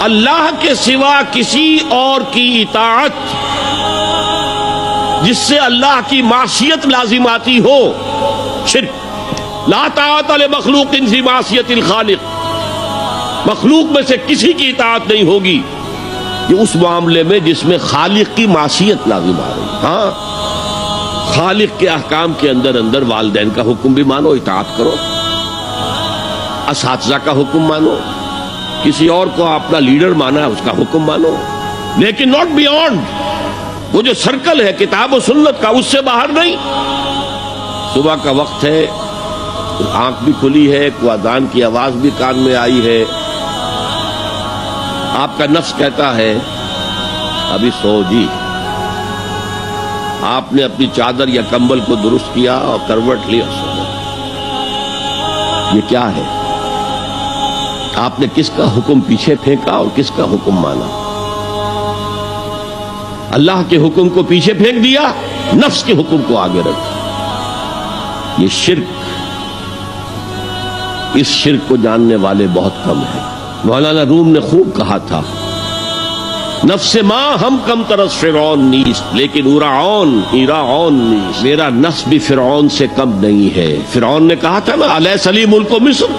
اللہ کے سوا کسی اور کی اطاعت جس سے اللہ کی معصیت لازم آتی ہو شرک۔ لا طاعت لمخلوق فی معصیت الخالق، مخلوق میں سے کسی کی اطاعت نہیں ہوگی یہ اس معاملے میں جس میں خالق کی معصیت لازم آ رہی۔ ہاں، خالق کے احکام کے اندر والدین کا حکم بھی مانو، اطاعت کرو، اساتذہ کا حکم مانو، کسی اور کو اپنا لیڈر مانا ہے اس کا حکم مانو، لیکن ناٹ بیونڈ وہ جو سرکل ہے کتاب و سنت کا، اس سے باہر نہیں۔ صبح کا وقت ہے، آنکھ بھی کھلی ہے، کوئی اذان کی آواز بھی کان میں آئی ہے، آپ کا نفس کہتا ہے ابھی سو جی، آپ نے اپنی چادر یا کمبل کو درست کیا اور کروٹ لیا سو گئے۔ یہ کیا ہے؟ آپ نے کس کا حکم پیچھے پھینکا اور کس کا حکم مانا؟ اللہ کے حکم کو پیچھے پھینک دیا، نفس کے حکم کو آگے رکھا۔ یہ شرک، اس شرک کو جاننے والے بہت کم ہیں۔ مولانا روم نے خوب کہا تھا، نفس ماں ہم کم ترس فرعون نیست لیکن ایراعون نیست، میرا نفس بھی فرعون سے کم نہیں ہے۔ فرعون نے کہا تھا نا الیس لی ملک مصر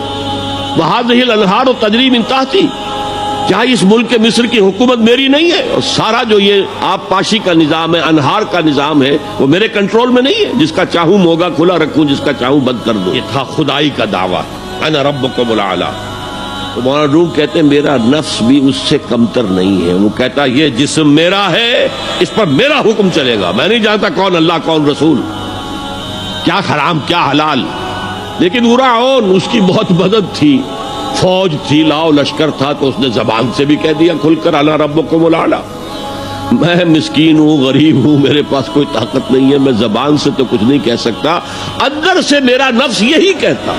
وہذہ الانہار تجری من تحتی، کیا اس ملک مصر کی حکومت میری نہیں ہے؟ اور سارا جو یہ آب پاشی کا نظام ہے، انہار کا نظام ہے، وہ میرے کنٹرول میں نہیں ہے؟ جس کا چاہوں موگا کھلا رکھوں، جس کا چاہوں بند کر دوں۔ یہ تھا خدائی کا دعویٰ، انا ربکم الاعلی۔ تو مولانا روم کہتے ہیں میرا نفس بھی اس سے کمتر نہیں ہے۔ وہ کہتا یہ جسم میرا ہے، اس پر میرا حکم چلے گا، میں نہیں جانتا کون اللہ کون رسول، کیا حرام کیا حلال۔ لیکن ایراعون اس کی بہت مدد تھی، فوج تھی، لاؤ لشکر تھا، تو اس نے زبان سے بھی کہہ دیا کھل کر انا ربکم الاعلی۔ میں مسکین ہوں، غریب ہوں، میرے پاس کوئی طاقت نہیں ہے، میں زبان سے تو کچھ نہیں کہہ سکتا، اندر سے میرا نفس یہی کہتا۔